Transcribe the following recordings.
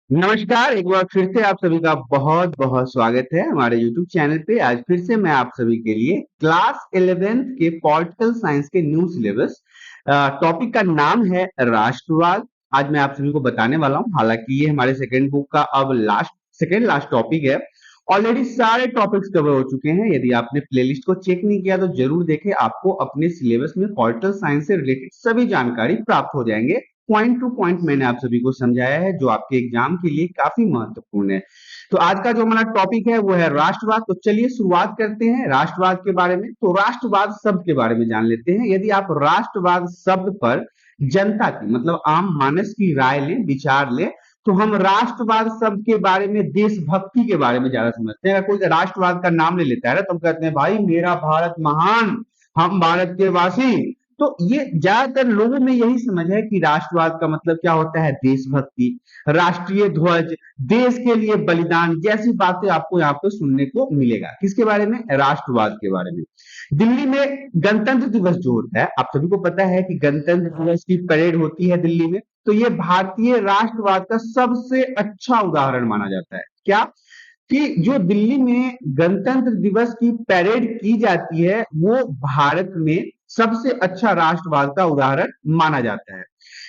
नमस्कार, एक बार फिर से आप सभी का बहुत-बहुत स्वागत है हमारे यूट्यूब चैनल पे। आज फिर से मैं आप सभी के लिए क्लास 11th के पॉलिटिकल साइंस के न्यू सिलेबस टॉपिक का नाम है राष्ट्रवाद। आज मैं आप सभी को बताने वाला हूँ। हालांकि ये हमारे सेकंड बुक का अब सेकंड लास्ट टॉपिक है। ऑलरेडी सारे टॉपिक्स कवर हो चुके हैं। यदि आपने प्लेलिस्ट को चेक नहीं किया तो जरूर देखें, आपको अपने सिलेबस में पॉलिटिकल साइंस से रिलेटेड सभी जानकारी प्राप्त हो जाएंगे। पॉइंट टू पॉइंट मैंने आप सभी को समझाया है, जो आपके एग्जाम के लिए काफी महत्वपूर्ण है। तो आज का जो हमारा टॉपिक है वो है राष्ट्रवाद। तो चलिए शुरुआत करते हैं राष्ट्रवाद के बारे में। तो राष्ट्रवाद शब्द के बारे में जान लेते हैं। यदि आप राष्ट्रवाद शब्द पर जनता की मतलब आम मानस की राय लें, विचार लें, तो हम राष्ट्रवाद शब्द के बारे में देशभक्ति के बारे में ज्यादा समझते हैं। अगर कोई राष्ट्रवाद का नाम ले लेता है ना, तो हम कहते हैं भाई मेरा भारत महान, हम भारत के वासी। तो ये ज्यादातर लोगों में यही समझ है कि राष्ट्रवाद का मतलब क्या होता है, देशभक्ति, राष्ट्रीय ध्वज, देश के लिए बलिदान जैसी बातें आपको यहाँ पे सुनने को मिलेगा। किसके बारे में? राष्ट्रवाद के बारे में। दिल्ली में गणतंत्र दिवस जो होता है, आप सभी को पता है कि गणतंत्र दिवस की परेड होती है दिल्ली में। तो ये भारतीय राष्ट्रवाद का सबसे अच्छा उदाहरण माना जाता है। क्या? कि जो दिल्ली में गणतंत्र दिवस की परेड की जाती है, वो भारत में सबसे अच्छा राष्ट्रवाद का उदाहरण माना जाता है।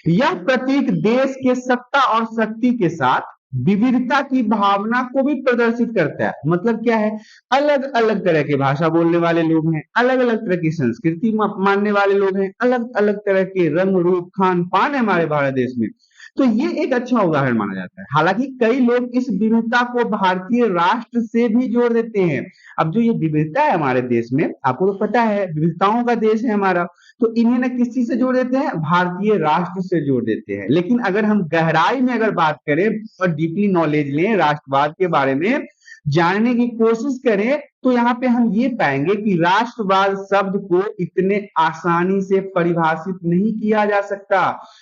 यह प्रतीक देश के सत्ता और शक्ति के साथ विविधता की भावना को भी प्रदर्शित करता है। मतलब क्या है? अलग अलग तरह के भाषा बोलने वाले लोग हैं, अलग अलग तरह की संस्कृति मानने वाले लोग हैं, अलग अलग तरह के रंग रूप खान पान है हमारे भारत देश में। तो ये एक अच्छा उदाहरण माना जाता है। हालांकि कई लोग इस विविधता को भारतीय राष्ट्र से भी जोड़ देते हैं। अब जो ये विविधता है हमारे देश में, आपको तो पता है विविधताओं का देश है हमारा, तो इन्हें ना किस चीज से जोड़ देते हैं? भारतीय राष्ट्र से जोड़ देते हैं। लेकिन अगर हम गहराई में अगर बात करें और डीपली नॉलेज लें, राष्ट्रवाद के बारे में जानने की कोशिश करें, तो यहाँ पे हम ये पाएंगे कि राष्ट्रवाद शब्द को इतने आसानी से परिभाषित नहीं किया जा सकता।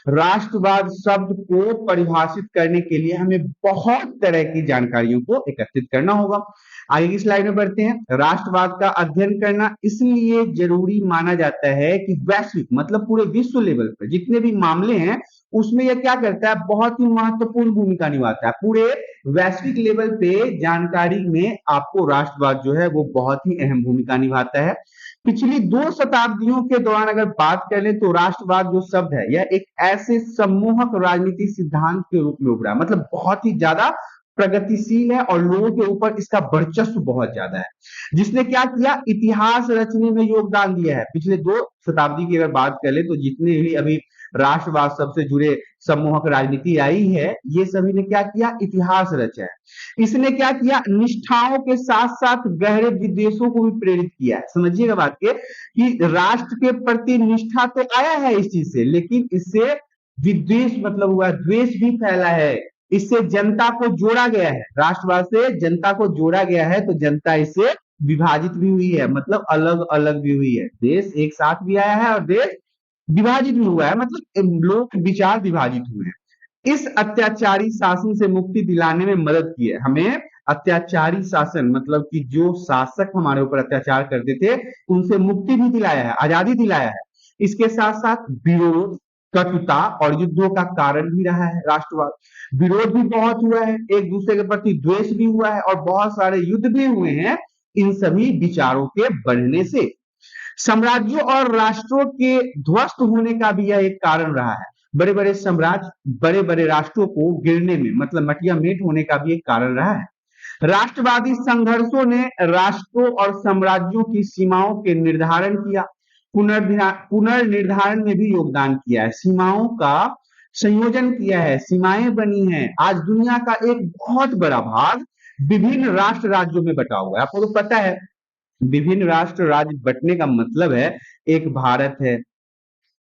राष्ट्रवाद शब्द को परिभाषित करने के लिए हमें बहुत तरह की जानकारियों को एकत्रित करना होगा। आगे की स्लाइड में बढ़ते हैं। राष्ट्रवाद का अध्ययन करना इसलिए जरूरी माना जाता है कि वैश्विक मतलब पूरे विश्व लेवल पर जितने भी मामले हैं, उसमें यह क्या करता है? बहुत ही महत्वपूर्ण भूमिका निभाता है। पूरे वैश्विक लेवल पे जानकारी में आपको राष्ट्रवाद जो है वो बहुत ही अहम भूमिका निभाता है। पिछली 2 शताब्दियों के दौरान अगर बात कर ले, तो राष्ट्रवाद जो शब्द है यह एक ऐसे सम्मोहक राजनीतिक सिद्धांत के रूप में उभरा, मतलब बहुत ही ज्यादा प्रगतिशील है और लोगों के ऊपर इसका वर्चस्व बहुत ज्यादा है। जिसने क्या किया? इतिहास रचने में योगदान दिया है। पिछले 2 शताब्दी की अगर बात कर ले, तो जितने भी अभी राष्ट्रवाद शब्द से जुड़े सम्मोहक राजनीति आई है, ये सभी ने क्या किया? इतिहास रचा है। इसने क्या किया? निष्ठाओं के साथ साथ गहरे विद्वेषों को भी प्रेरित किया है। समझिएगा बात के कि राष्ट्र के प्रति निष्ठा तो आया है इस चीज से, लेकिन इससे विद्वेष मतलब हुआ, द्वेष भी फैला है। इससे जनता को जोड़ा गया है, राष्ट्रवाद से जनता को जोड़ा गया है, तो जनता इससे विभाजित भी हुई है, मतलब अलग अलग भी हुई है। देश एक साथ भी आया है और देश विभाजित भी हुआ है, मतलब लोग के विचार विभाजित हुए हैं। इस अत्याचारी शासन से मुक्ति दिलाने में मदद की है हमें। अत्याचारी शासन मतलब कि जो शासक हमारे ऊपर अत्याचार करते थे, उनसे मुक्ति भी दिलाया है, आजादी दिलाया है। इसके साथ साथ विरोध, कटुता और युद्धों का कारण भी रहा है राष्ट्रवाद। विरोध भी बहुत हुआ है, एक दूसरे के प्रति द्वेष भी हुआ है और बहुत सारे युद्ध भी हुए हैं इन सभी विचारों के बढ़ने से। साम्राज्यों और राष्ट्रों के ध्वस्त होने का भी यह एक कारण रहा है। बड़े बड़े साम्राज्य, बड़े बड़े राष्ट्रों को गिरने में मतलब मटिया मेट होने का भी एक कारण रहा है। राष्ट्रवादी संघर्षों ने राष्ट्रों और साम्राज्यों की सीमाओं के निर्धारण किया, पुनर्निर्धारण में भी योगदान किया है, सीमाओं का संयोजन किया है, सीमाएं बनी हैं। आज दुनिया का एक बहुत बड़ा भाग विभिन्न राष्ट्र राज्यों में बटा हुआ है। आपको तो पता है विभिन्न राष्ट्र राज्य बंटने का मतलब है, एक भारत है,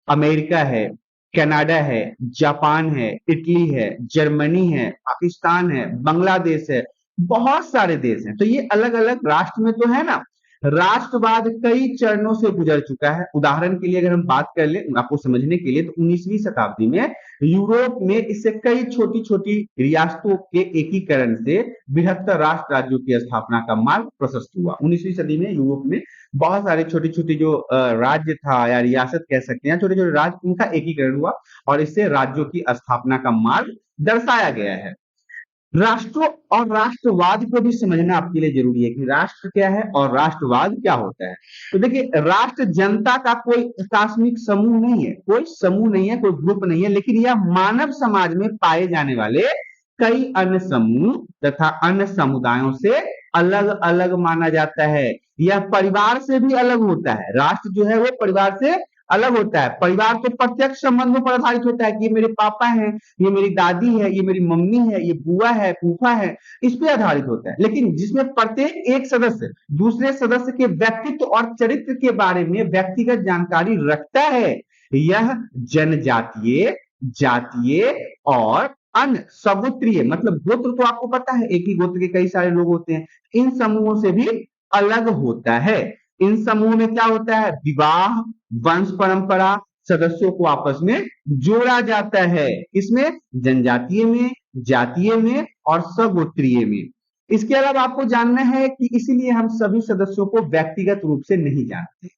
अमेरिका है, कनाडा है, जापान है, इटली है, जर्मनी है, पाकिस्तान है, बांग्लादेश है, बहुत सारे देश हैं। तो ये अलग अलग राष्ट्र में तो है ना। राष्ट्रवाद कई चरणों से गुजर चुका है। उदाहरण के लिए अगर हम बात कर ले आपको समझने के लिए, तो 19वीं शताब्दी में यूरोप में इससे कई छोटी छोटी रियासतों के एकीकरण से बृहत्तर राष्ट्र राज्यों की स्थापना का मार्ग प्रशस्त हुआ। 19वीं सदी में यूरोप में बहुत सारे छोटी छोटी जो राज्य था या रियासत कह सकते हैं, छोटे छोटे राज्य, उनका एकीकरण हुआ और इससे राज्यों की स्थापना का मार्ग दर्शाया गया है। राष्ट्र और राष्ट्रवाद को भी समझना आपके लिए जरूरी है कि राष्ट्र क्या है और राष्ट्रवाद क्या होता है। तो देखिए, राष्ट्र जनता का कोई आकस्मिक समूह नहीं है, कोई समूह नहीं है, कोई ग्रुप नहीं है, लेकिन यह मानव समाज में पाए जाने वाले कई अन्य समूह तथा अन्य समुदायों से अलग अलग माना जाता है। यह परिवार से भी अलग होता है। राष्ट्र जो है वो परिवार से अलग होता है। परिवार तो प्रत्यक्ष संबंधों पर आधारित होता है कि ये मेरे पापा हैं, ये मेरी दादी है, ये मेरी मम्मी है, ये बुआ है, फूफा है, इस पे आधारित होता है। लेकिन जिसमें प्रत्येक एक सदस्य दूसरे सदस्य के व्यक्तित्व और चरित्र के बारे में व्यक्तिगत जानकारी रखता है, यह जनजातीय, जातीय और अन्य सगोत्रीय, मतलब गोत्र तो आपको पता है, एक ही गोत्र के कई सारे लोग होते हैं, इन समूहों से भी अलग होता है। इन समूह में क्या होता है? विवाह, वंश परंपरा, सदस्यों को आपस में जोड़ा जाता है। इसमें जनजातीय में, जातीय में और सगोत्रीय में। इसके अलावा आपको जानना है कि इसीलिए हम सभी सदस्यों को व्यक्तिगत रूप से नहीं जानते।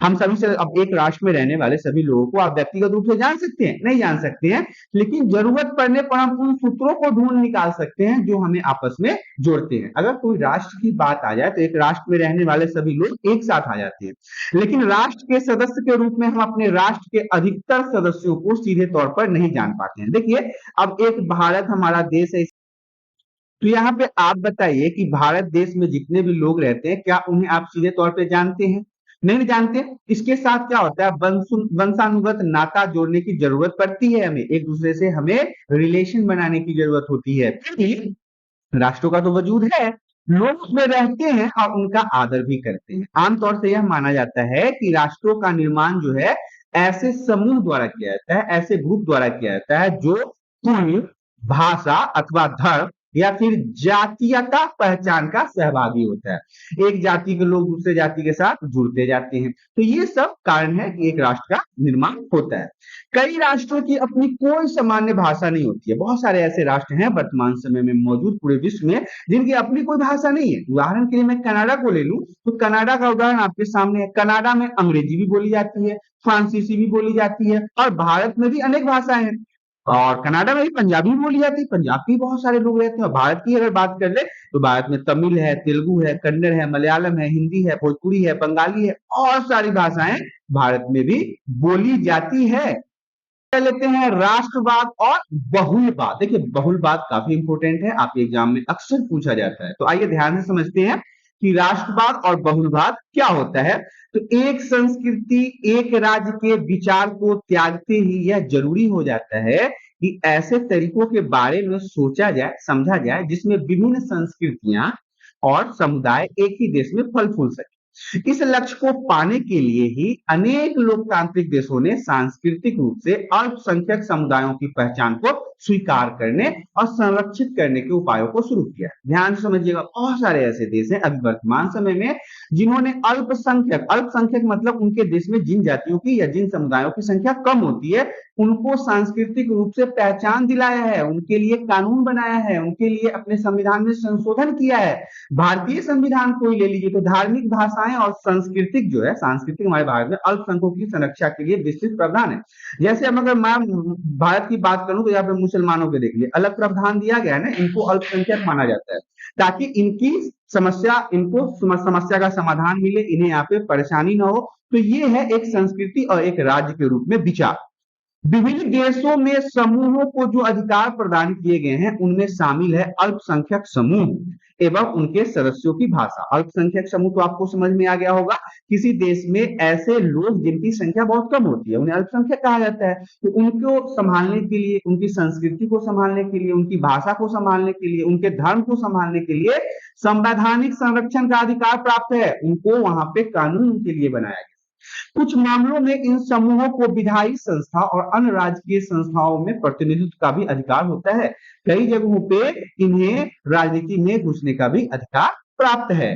हम सभी से अब एक राष्ट्र में रहने वाले सभी लोगों को आप व्यक्तिगत रूप से जान सकते हैं? नहीं जान सकते हैं, लेकिन जरूरत पड़ने पर हम उन सूत्रों को ढूंढ निकाल सकते हैं जो हमें आपस में जोड़ते हैं। अगर कोई राष्ट्र की बात आ जाए तो एक राष्ट्र में रहने वाले सभी लोग एक साथ आ जाते हैं, लेकिन राष्ट्र के सदस्य के रूप में हम अपने राष्ट्र के अधिकतर सदस्यों को सीधे तौर पर नहीं जान पाते हैं। देखिए, अब एक भारत हमारा देश है, तो यहाँ पे आप बताइए कि भारत देश में जितने भी लोग रहते हैं, क्या उन्हें आप सीधे तौर पे जानते हैं? नहीं जानते। इसके साथ क्या होता है? वंशानुगत नाता जोड़ने की जरूरत पड़ती है, हमें एक दूसरे से हमें रिलेशन बनाने की जरूरत होती है। राष्ट्रों का तो वजूद है, लोग उसमें रहते हैं और उनका आदर भी करते हैं। आमतौर से यह माना जाता है कि राष्ट्रों का निर्माण जो है ऐसे समूह द्वारा किया जाता है, ऐसे ग्रुप द्वारा किया जाता है जो कुल, भाषा अथवा धर्म या फिर जातीयता पहचान का सहभागी होता है। एक जाति के लोग दूसरे जाति के साथ जुड़ते जाते हैं। तो ये सब कारण है कि एक राष्ट्र का निर्माण होता है। कई राष्ट्रों की अपनी कोई सामान्य भाषा नहीं होती है। बहुत सारे ऐसे राष्ट्र हैं वर्तमान समय में मौजूद पूरे विश्व में जिनकी अपनी कोई भाषा नहीं है। उदाहरण के लिए मैं कनाडा को ले लूं तो कनाडा का उदाहरण आपके सामने है। कनाडा में अंग्रेजी भी बोली जाती है, फ्रांसीसी भी बोली जाती है और भारत में भी अनेक भाषाएं हैं। और कनाडा में भी पंजाबी बोली जाती है, पंजाब के बहुत सारे लोग रहते हैं। और भारत की अगर बात कर ले तो भारत में तमिल है, तेलुगु है, कन्नड़ है, मलयालम है, हिंदी है, भोजपुरी है, बंगाली है और सारी भाषाएं भारत में भी बोली जाती है। लेते हैं राष्ट्रवाद और बहुलवाद। देखिए, बहुलवाद काफी इंपॉर्टेंट है, आपके एग्जाम में अक्सर पूछा जाता है। तो आइए ध्यान से समझते हैं कि राष्ट्रवाद और बहुलवाद क्या होता है। तो एक संस्कृति, एक राज्य के विचार को त्यागते ही यह जरूरी हो जाता है कि ऐसे तरीकों के बारे में सोचा जाए, समझा जाए जिसमें विभिन्न संस्कृतियां और समुदाय एक ही देश में फल फूल सके। इस लक्ष्य को पाने के लिए ही अनेक लोकतांत्रिक देशों ने सांस्कृतिक रूप से अल्पसंख्यक समुदायों की पहचान को स्वीकार करने और संरक्षित करने के उपायों को शुरू किया। ध्यान से समझिएगा, बहुत सारे ऐसे देश हैं अभी वर्तमान समय में जिन्होंने अल्पसंख्यक, अल्पसंख्यक मतलब उनके देश में जिन जातियों की या जिन समुदायों की संख्या कम होती है, उनको सांस्कृतिक रूप से पहचान दिलाया है, उनके लिए कानून बनाया है, उनके लिए अपने संविधान में संशोधन किया है। भारतीय संविधान को ही ले लीजिए तो धार्मिक, भाषाएं और सांस्कृतिक जो है, सांस्कृतिक हमारे भारत में अल्पसंख्यकों की संरक्षा के लिए विस्तृत प्रावधान है। जैसे अब अगर मैं भारत की बात करूं तो यहाँ पे मुसलमानों के देख लिए अलग प्रावधान दिया गया है ना, इनको अल्पसंख्यक माना जाता है ताकि इनकी समस्या, इनको समस्या का समाधान मिले, इन्हें यहाँ पे परेशानी ना हो। तो ये है एक संस्कृति और एक राज्य के रूप में विचार। विभिन्न देशों में समूहों को जो अधिकार प्रदान किए गए हैं उनमें शामिल है अल्पसंख्यक समूह एवं उनके सदस्यों की भाषा। अल्पसंख्यक समूह तो आपको समझ में आ गया होगा, किसी देश में ऐसे लोग जिनकी संख्या बहुत कम होती है उन्हें अल्पसंख्यक कहा जाता है। तो उनको संभालने के लिए, उनकी संस्कृति को संभालने के लिए, उनकी भाषा को संभालने के लिए, उनके धर्म को संभालने के लिए संवैधानिक संरक्षण का अधिकार प्राप्त है। उनको वहां पे कानून उनके लिए बनाया गया। कुछ मामलों में इन समूहों को विधायी संस्था और अन्य राजकीय संस्थाओं में प्रतिनिधित्व का भी अधिकार होता है। कई जगहों पे इन्हें राजनीति में घुसने का भी अधिकार प्राप्त है।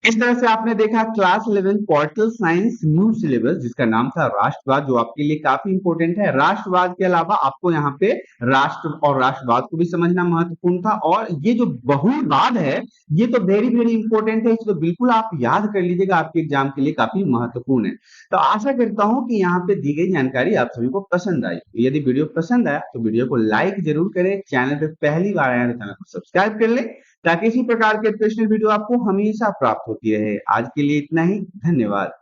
इस तरह से आपने देखा class 11 political science new syllabus जिसका नाम था राष्ट्रवाद, जो आपके लिए काफी इंपॉर्टेंट है। राष्ट्रवाद के अलावा आपको यहाँ पे राष्ट्र और राष्ट्रवाद को भी समझना महत्वपूर्ण था, और ये जो बहुवाद है ये तो वेरी वेरी इंपॉर्टेंट है, इसको बिल्कुल आप याद कर लीजिएगा, आपके एग्जाम के लिए काफी महत्वपूर्ण है। तो आशा करता हूं कि यहाँ पे दी गई जानकारी आप सभी को पसंद आई। यदि वीडियो पसंद आया तो वीडियो को लाइक जरूर करें, चैनल पे पहली बार आया तो चैनल को सब्सक्राइब कर ले, ताकि इसी प्रकार के एजुकेशनल वीडियो आपको हमेशा प्राप्त होती रहे। आज के लिए इतना ही, धन्यवाद।